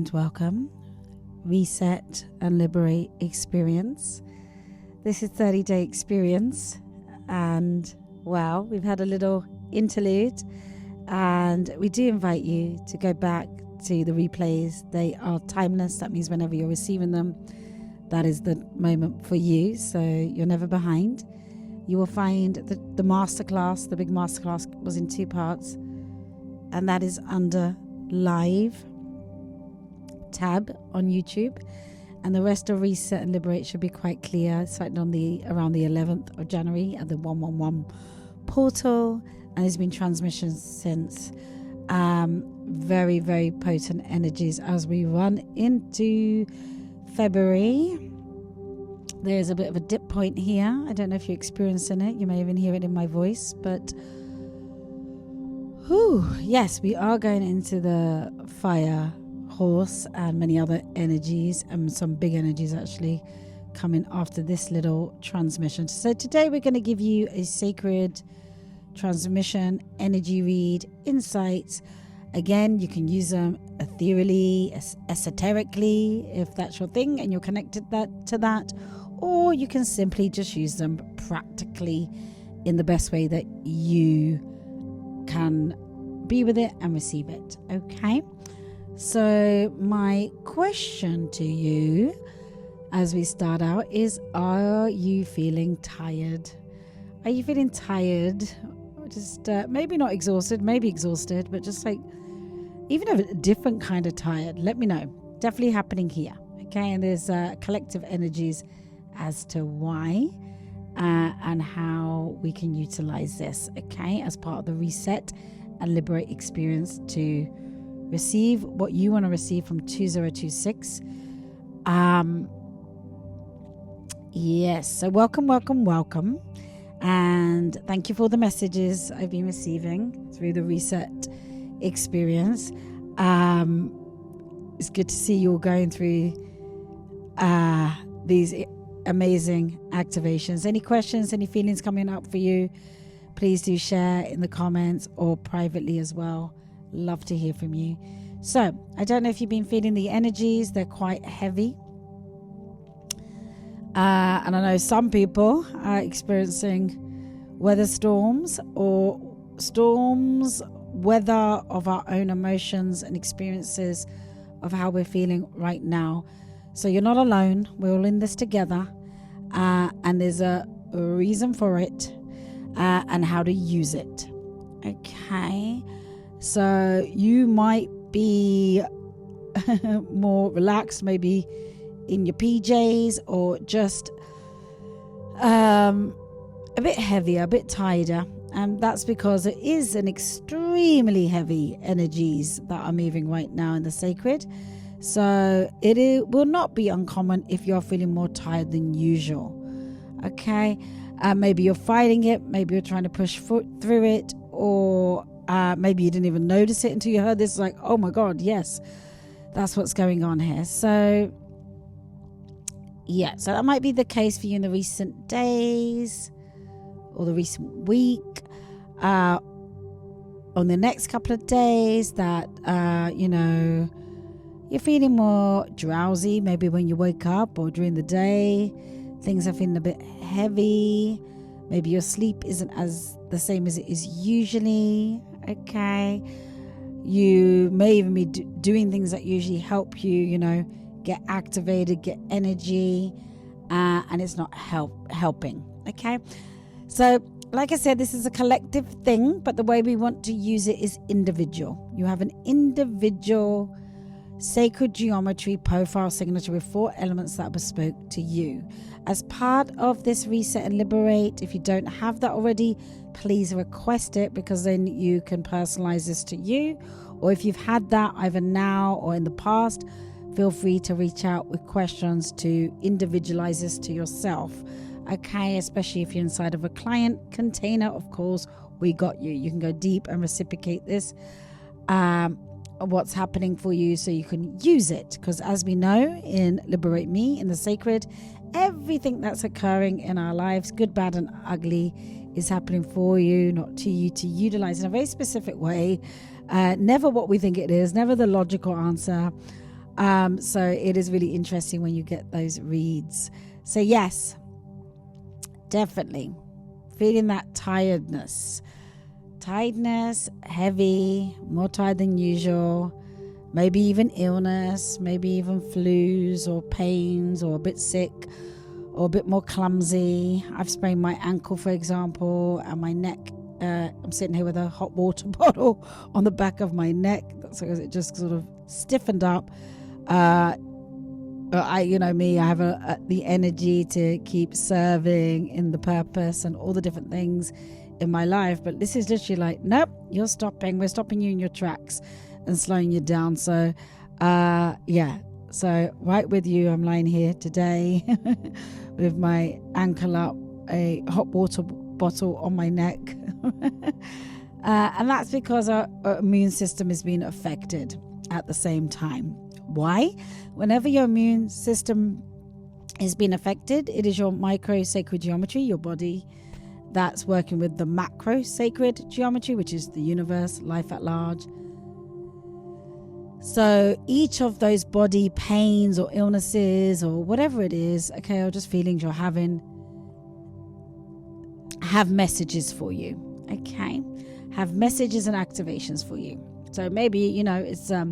and welcome. Reset and Liberate experience. This is 30-day experience, and well, we've had a little interlude, and we do invite you to go back to the replays. They are timeless. That means whenever you're receiving them, that is the moment for you, so you're never behind. You will find the masterclass, the big masterclass, was in 2 parts, and that is under live tab on YouTube, and the rest of Reset and Liberate should be quite clear. It's like around the 11th of January at the 111 portal, and there's been transmissions since. Very, very potent energies as we run into February. There's a bit of a dip point here. I don't know if you're experiencing it. You may even hear it in my voice, but yes, we are going into the fire horse and many other energies, and some big energies actually coming after this little transmission. So today we're going to give you a sacred transmission, energy read, insights. Again, you can use them ethereally, esoterically, if that's your thing and you're connected to that, or you can simply just use them practically in the best way that you can be with it and receive it. Okay, so my question to you as we start out is, are you feeling tired? Are you feeling tired? Just maybe not exhausted, maybe exhausted, but just like even a different kind of tired. Let me know. Definitely happening here. Okay, and there's collective energies as to why and how we can utilize this, okay, as part of the Reset and Liberate experience to receive what you want to receive from 2026. Yes, so welcome, and thank you for the messages I've been receiving through the Reset experience. It's good to see you all going through these amazing activations. Any questions, any feelings coming up for you, please do share in the comments or privately as well. Love to hear from you. So I don't know if you've been feeling the energies. They're quite heavy, and I know some people are experiencing weather storms or weather of our own emotions and experiences of how we're feeling right now. So you're not alone. We're all in this together, and there's a reason for it, and how to use it. Okay, so you might be more relaxed, maybe in your PJs, or just a bit heavier, a bit tighter. And that's because it is an extremely heavy energies that are moving right now in the sacred. So it will not be uncommon if you're feeling more tired than usual. Okay, maybe you're fighting it, maybe you're trying to push through it, or maybe you didn't even notice it until you heard this, like, oh my God, yes, that's what's going on here. So yeah, so that might be the case for you in the recent days or the recent week. On the next couple of days that you're feeling more drowsy, maybe when you wake up or during the day, things are feeling a bit heavy. Maybe your sleep isn't as the same as it is usually. Okay, you may even be doing things that usually help you, get activated, get energy, and it's not helping. Okay, so like I said, this is a collective thing, but the way we want to use it is individual. You have an individual sacred geometry profile signature with 4 elements that are bespoke to you. As part of this Reset and Liberate, if you don't have that already, please request it, because then you can personalize this to you. Or if you've had that either now or in the past, feel free to reach out with questions to individualize this to yourself. Okay, especially if you're inside of a client container, of course, we got you. You can go deep and reciprocate this, what's happening for you, so you can use it. Because as we know in Liberate Me, in the sacred, everything that's occurring in our lives, good, bad, and ugly, is happening for you, not to you, to utilize in a very specific way. Never what we think it is, never the logical answer. So it is really interesting when you get those reads. So yes, definitely feeling that tiredness, heavy, more tired than usual, maybe even illness, maybe even flus or pains, or a bit sick or a bit more clumsy. I've sprained my ankle, for example, and my neck. I'm sitting here with a hot water bottle on the back of my neck, so it just sort of stiffened up. I have the energy to keep serving in the purpose and all the different things in my life, but this is literally like, nope, we're stopping you in your tracks and slowing you down. So so right with you, I'm lying here today with my ankle up, a hot water bottle on my neck. And that's because our immune system is being affected at the same time. Why? Whenever your immune system is being affected, it is your micro sacred geometry, your body, that's working with the macro sacred geometry, which is the universe, life at large. So each of those body pains or illnesses or whatever it is, okay, or just feelings you're having, have messages for you, okay? Have messages and activations for you. So maybe, it's a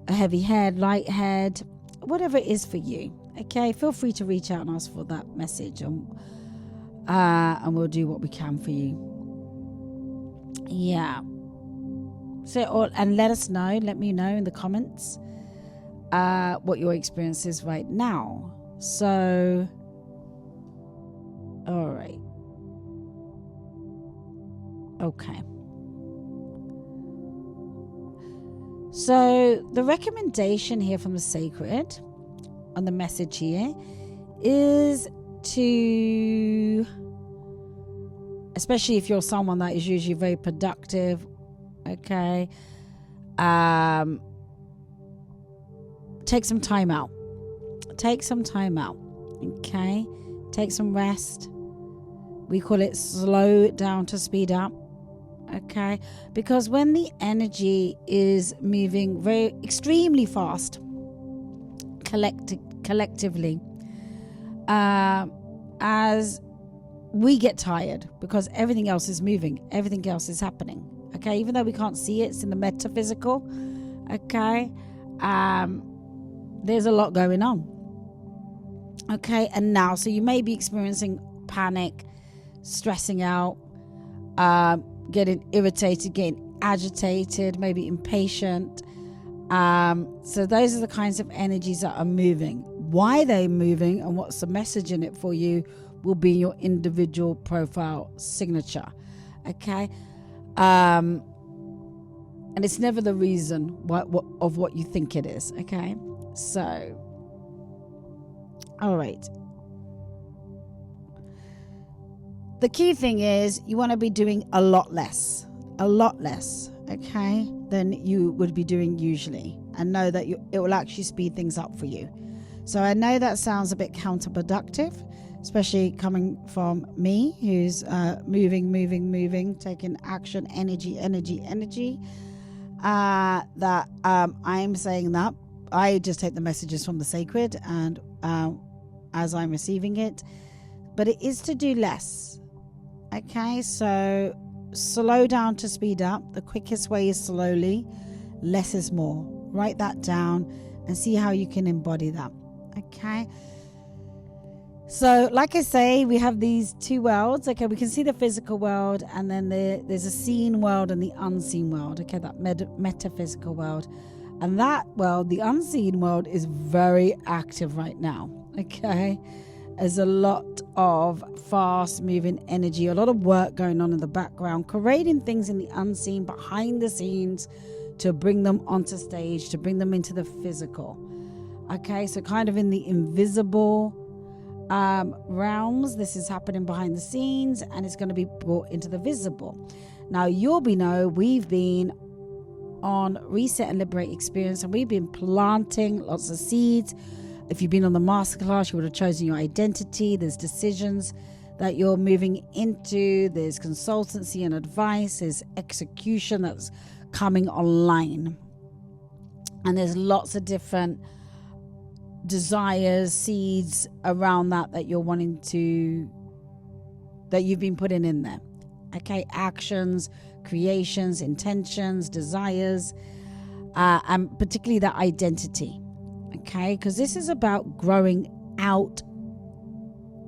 heavy head, light head, whatever it is for you, okay? Feel free to reach out and ask for that message, and we'll do what we can for you. Yeah. So, and let me know in the comments what your experience is right now. So, all right. Okay. So the recommendation here from the sacred on the message here is to, especially if you're someone that is usually very productive, okay, take some time out, okay, take some rest. We call it slow down to speed up, okay, because when the energy is moving very extremely fast collectively, as we get tired because everything else is moving, everything else is happening, okay, even though we can't see it, it's in the metaphysical, okay, there's a lot going on, okay. And now, so you may be experiencing panic, stressing out, getting irritated, getting agitated, maybe impatient. So those are the kinds of energies that are moving. Why they're moving and what's the message in it for you will be your individual profile signature, okay. And it's never the reason of what you think it is, okay. So, all right. The key thing is you want to be doing a lot less, okay, than you would be doing usually, and know that it will actually speed things up for you. So I know that sounds a bit counterproductive, especially coming from me, who's moving, taking action, energy. That I'm saying that I just take the messages from the sacred, and as I'm receiving it, but it is to do less. Okay, so slow down to speed up. The quickest way is slowly, less is more. Write that down and see how you can embody that. Okay, so like I say, we have these two worlds. Okay, we can see the physical world, and then there's a seen world and the unseen world. Okay, that metaphysical world, and that world, the unseen world, is very active right now. Okay, there's a lot of fast moving energy, a lot of work going on in the background, creating things in the unseen, behind the scenes, to bring them onto stage, to bring them into the physical. Okay, so kind of in the invisible realms, this is happening behind the scenes, and it's going to be brought into the visible. Now, we've been on Reset and Liberate experience, and we've been planting lots of seeds. If you've been on the masterclass, you would have chosen your identity. There's decisions that you're moving into. There's consultancy and advice. There's execution that's coming online. And there's lots of different desires, seeds around that you're wanting to, that you've been putting in there. Okay, actions, creations, intentions, desires, and particularly that identity. Okay, because this is about growing out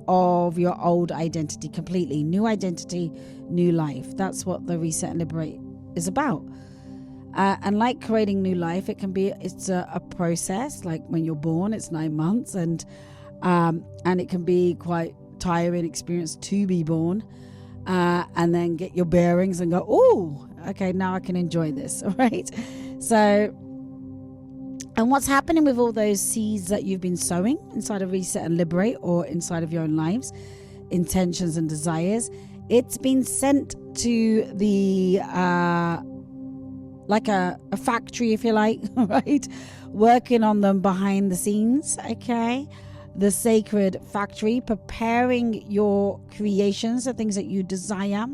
of your old identity completely. New identity, new life. That's what the Reset and Liberate is about. And like creating new life, it's a process. Like when you're born, it's 9 months, and it can be quite tiring experience to be born, and then get your bearings and go, oh, okay, now I can enjoy this. All right. So, and what's happening with all those seeds that you've been sowing inside of Reset and Liberate, or inside of your own lives, intentions and desires, it's been sent to the like a factory, if you like, right? Working on them behind the scenes, okay? The sacred factory, preparing your creations, the things that you desire,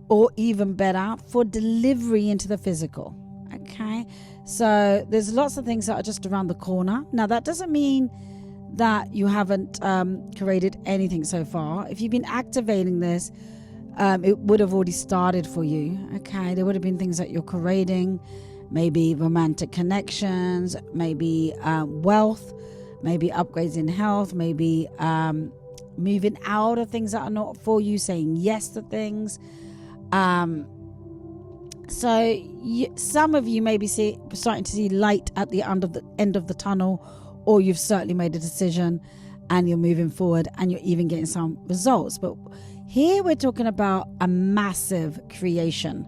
or even better, for delivery into the physical, okay? So there's lots of things that are just around the corner. Now, that doesn't mean that you haven't created anything so far. If you've been activating this, it would have already started for you. Okay, there would have been things that you're creating, maybe romantic connections, maybe wealth, maybe upgrades in health, maybe moving out of things that are not for you, saying yes to things. Some of you may be starting to see light at the end of the tunnel, or you've certainly made a decision and you're moving forward and you're even getting some results. But here we're talking about a massive creation,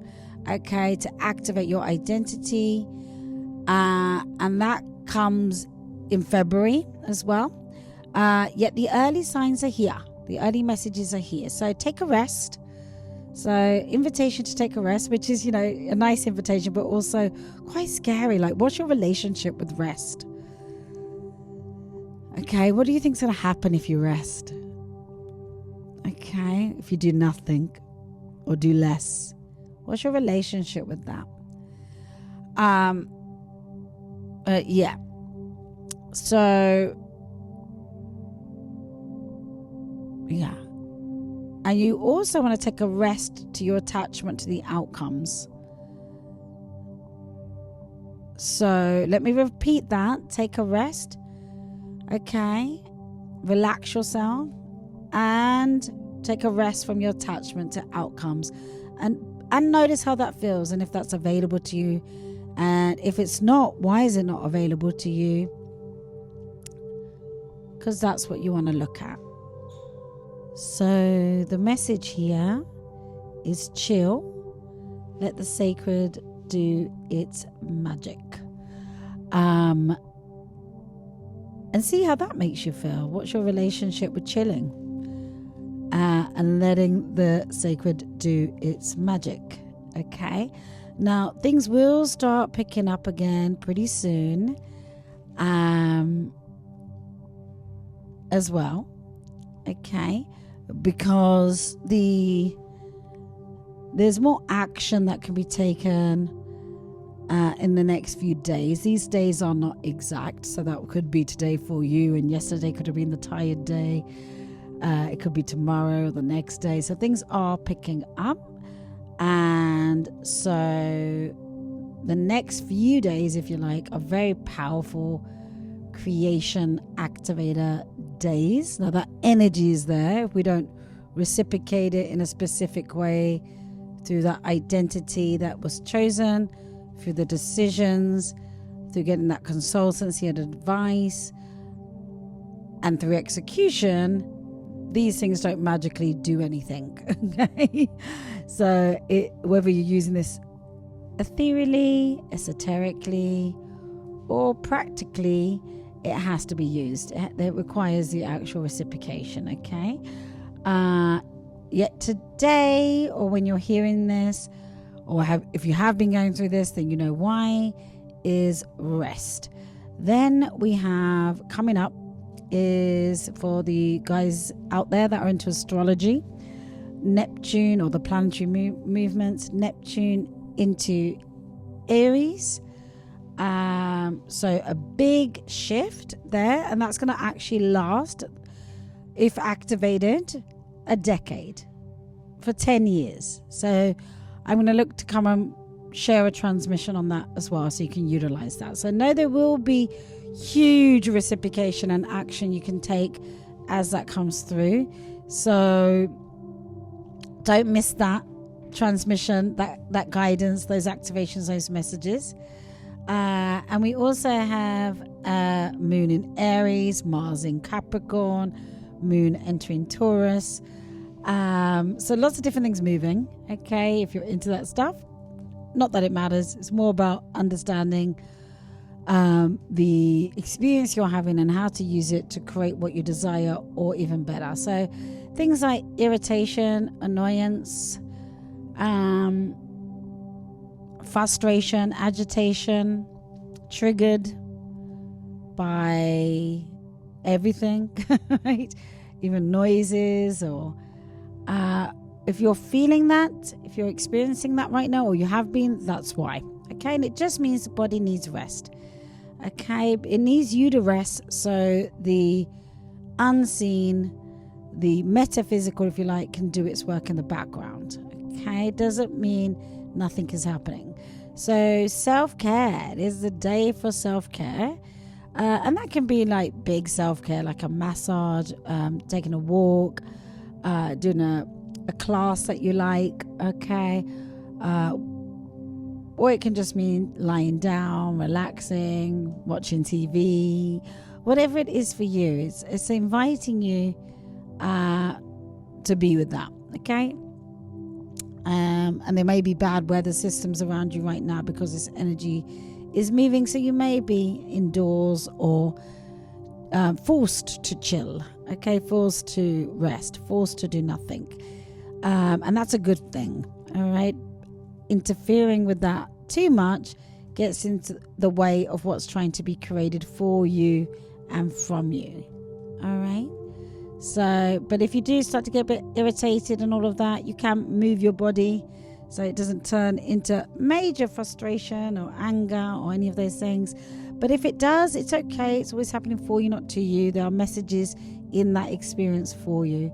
okay, to activate your identity, and that comes in February as well. Yet the early signs are here. The early messages are here. So take a rest. So invitation to take a rest, which is, a nice invitation, but also quite scary. Like, what's your relationship with rest? Okay, what do you think's going to happen if you rest? Okay, if you do nothing or do less, what's your relationship with that? Yeah. So, yeah. And you also want to take a rest to your attachment to the outcomes. So let me repeat that. Take a rest. Okay. Relax yourself and take a rest from your attachment to outcomes, and notice how that feels, and if that's available to you. And if it's not, why is it not available to you? Because that's what you want to look at. So the message here is chill. Let the sacred do its magic. And see how that makes you feel. What's your relationship with chilling? And letting the sacred do its magic. Okay. Now, things will start picking up again pretty soon. As well. Okay. Because there's more action that can be taken in the next few days. These days are not exact, so that could be today for you, and yesterday could have been the tired day. It could be tomorrow or the next day. So things are picking up, and so the next few days, if you like, are very powerful creation activator days. Now that energy is there. If we don't reciprocate it in a specific way through that identity that was chosen, through the decisions, through getting that consultancy and advice, and through execution, these things don't magically do anything. Okay, so whether you're using this ethereally, esoterically, or practically, it has to be used. It requires the actual reciprocation. Okay. Yet today, or when you're hearing this, or if you have been going through this, then you know why, is rest. Then we have coming up is for the guys out there that are into astrology, Neptune, or the planetary movements, Neptune into Aries, So a big shift there, and that's going to actually last, if activated, a decade, for 10 years. So I'm going to look to come and share a transmission on that as well, so you can utilize that. So know there will be huge reciprocation and action you can take as that comes through. So don't miss that transmission, that guidance, those activations, those messages. And we also have Moon in Aries, Mars in Capricorn, Moon entering Taurus. So lots of different things moving, okay, if you're into that stuff. Not that it matters. It's more about understanding the experience you're having and how to use it to create what you desire, or even better. So things like irritation, annoyance, frustration, agitation, triggered by everything, right? Even noises, or if you're feeling that, if you're experiencing that right now, or you have been, that's why. Okay, and it just means the body needs rest. Okay, it needs you to rest, so the unseen, the metaphysical, if you like, can do its work in the background. Okay, it doesn't mean nothing is happening. So self-care, it is the day for self-care. And that can be like big self-care, like a massage, taking a walk, doing a class that you like, okay? Or it can just mean lying down, relaxing, watching TV, whatever it is for you. It's inviting you to be with that, okay? And there may be bad weather systems around you right now because this energy is moving, so you may be indoors or forced to chill, okay, forced to rest, forced to do nothing, and that's a good thing. All right, interfering with that too much gets into the way of what's trying to be created for you and from you. All right, so but if you do start to get a bit irritated and all of that, you can move your body so it doesn't turn into major frustration or anger or any of those things. But if it does, it's okay. It's always happening for you, not to you. There are messages in that experience for you.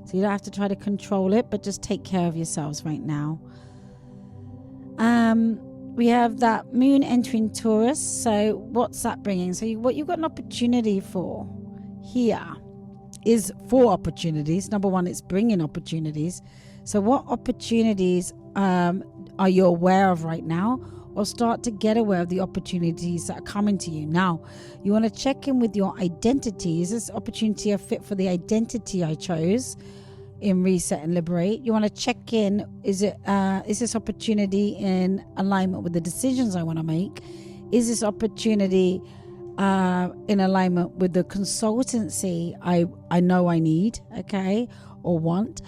So you don't have to try to control it, but just take care of yourselves right now. We have that moon entering Taurus. So what's that bringing? So what you've got an opportunity for here is 4 opportunities. Number 1, it's bringing opportunities. So what opportunities are you aware of right now, or start to get aware of the opportunities that are coming to you now? You want to check in with your identity. Is this opportunity a fit for the identity I chose in Reset and Liberate? You want to check in, is this opportunity in alignment with the decisions I want to make? Is this opportunity in alignment with the consultancy I know I need, okay, or want?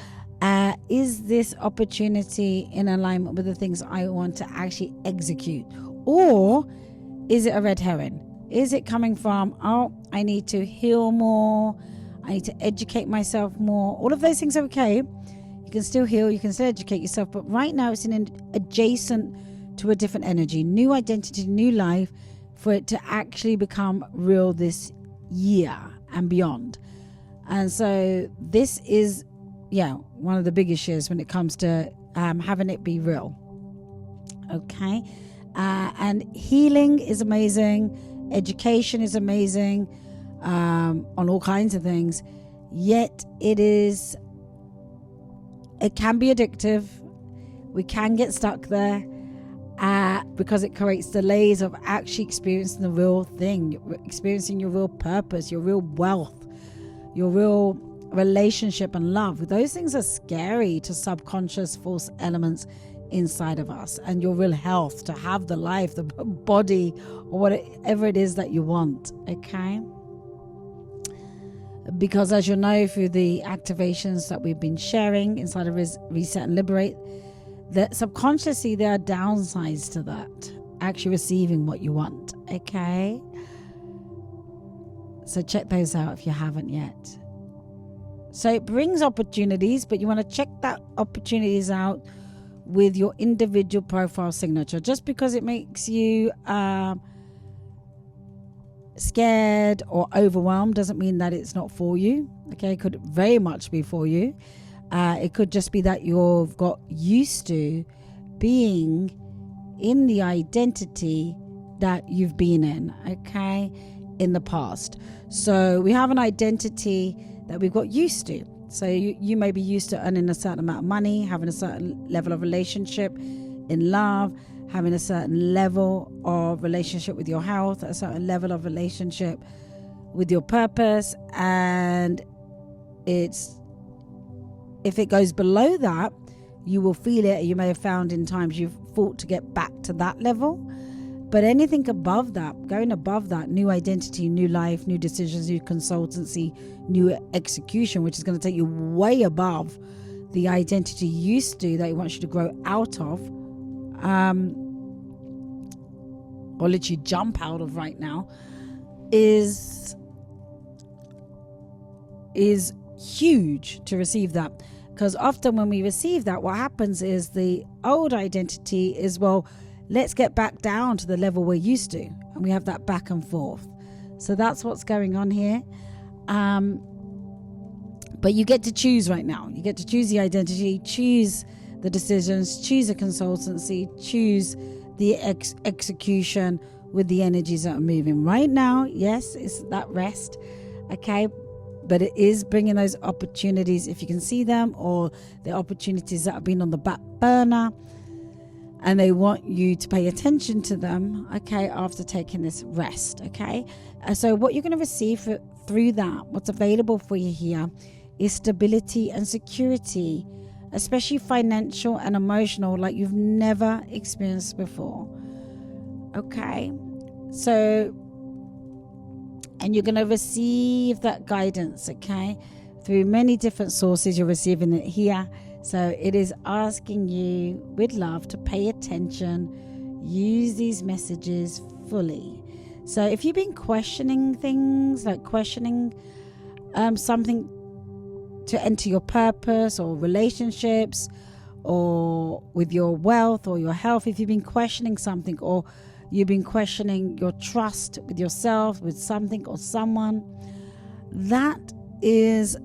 Is this opportunity in alignment with the things I want to actually execute? Or is it a red herring? Is it coming from, oh, I need to heal more, I need to educate myself more? All of those things are okay. You can still heal, you can still educate yourself, but right now it's in adjacent to a different energy, new identity, new life, for it to actually become real this year and beyond. And so this is one of the biggest shares when it comes to having it be real. Okay, and healing is amazing, education is amazing, on all kinds of things. Yet it can be addictive. We can get stuck there because it creates delays of actually experiencing the real thing, experiencing your real purpose, your real wealth, your real relationship and love. Those things are scary to subconscious false elements inside of us, and your real health, to have the life, the body, or whatever it is that you want, okay? Because as you know through the activations that we've been sharing inside of Reset and Liberate, that subconsciously there are downsides to that, actually receiving what you want, okay? So check those out if you haven't yet. So it brings opportunities, but you want to check that opportunities out with your individual profile signature. Just because it makes you scared or overwhelmed doesn't mean that it's not for you. Okay, it could very much be for you. It could just be that you've got used to being in the identity that you've been in, okay, in the past. So we have an identity that we've got used to. So you may be used to earning a certain amount of money, having a certain level of relationship in love, having a certain level of relationship with your health, a certain level of relationship with your purpose. And if it goes below that, you will feel it. You may have found in times you've fought to get back to that level. But anything above that, going above that, new identity, new life, new decisions, new consultancy, new execution, which is going to take you way above the identity you used to, that he wants you to grow out of, or literally jump out of right now, is huge to receive that. Because often when we receive that, what happens is the old identity is, well, let's get back down to the level we're used to. And we have that back and forth. So that's what's going on here. But you get to choose right now. You get to choose the identity, choose the decisions, choose a consultancy, choose the execution with the energies that are moving right now. Yes, it's that rest. Okay. But it is bringing those opportunities, if you can see them, or the opportunities that have been on the back burner, and they want you to pay attention to them, okay, after taking this rest, okay? So what you're going to receive through that, what's available for you here, is stability and security, especially financial and emotional, like you've never experienced before, okay? So, and you're going to receive that guidance, okay, through many different sources. You're receiving it here. So it is asking you with love to pay attention, use these messages fully. So if you've been questioning things, like questioning something to enter your purpose or relationships or with your wealth or your health, if you've been questioning something, or you've been questioning your trust with yourself, with something or someone, that is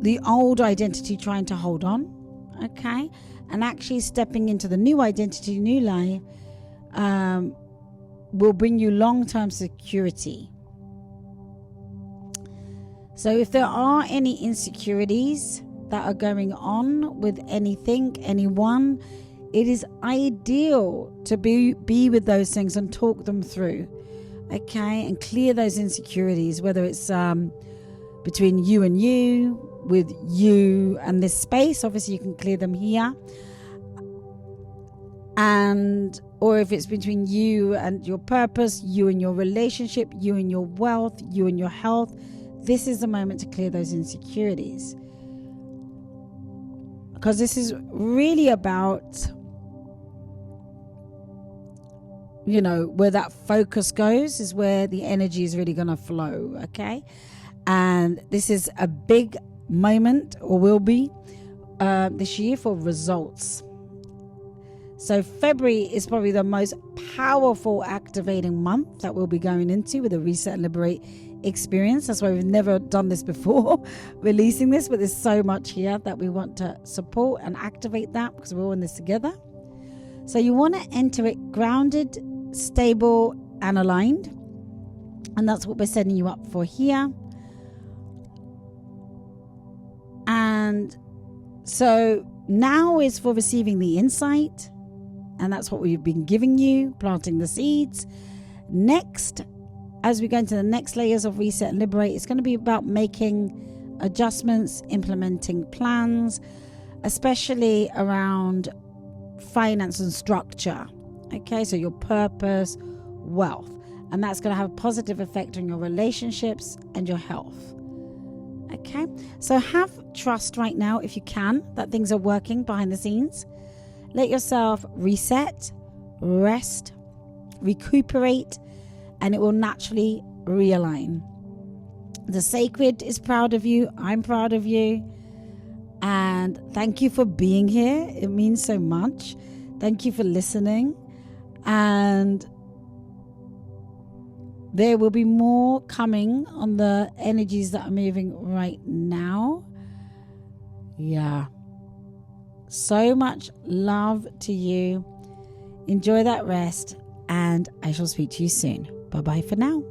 the old identity trying to hold on, okay? And actually stepping into the new identity, new life, will bring you long-term security. So if there are any insecurities that are going on with anything, anyone, it is ideal to be with those things and talk them through, okay? And clear those insecurities, whether it's between you and you, with you and this space. Obviously you can clear them here, and or if it's between you and your purpose, you and your relationship, you and your wealth, you and your health, this is the moment to clear those insecurities, because this is really about, you know, where that focus goes is where the energy is really going to flow, okay? And this is a big moment, or will be this year, for results. So February is probably the most powerful activating month that we'll be going into with the Reset and Liberate experience. That's why we've never done this before, releasing this, but there's so much here that we want to support and activate that, because we're all in this together. So you want to enter it grounded, stable and aligned, and that's what we're setting you up for here. And so now is for receiving the insight, and that's what we've been giving you, planting the seeds. Next, as we go into the next layers of Reset and Liberate, it's going to be about making adjustments, implementing plans, especially around finance and structure, okay? So your purpose, wealth, and that's going to have a positive effect on your relationships and your health. Okay, so have trust right now, if you can, that things are working behind the scenes. Let yourself reset, rest, recuperate, and it will naturally realign. The sacred is proud of you. I'm proud of you. And thank you for being here. It means so much. Thank you for listening. And There will be more coming on the energies that are moving right now. Yeah. So much love to you. Enjoy that rest, and I shall speak to you soon. Bye-bye for now.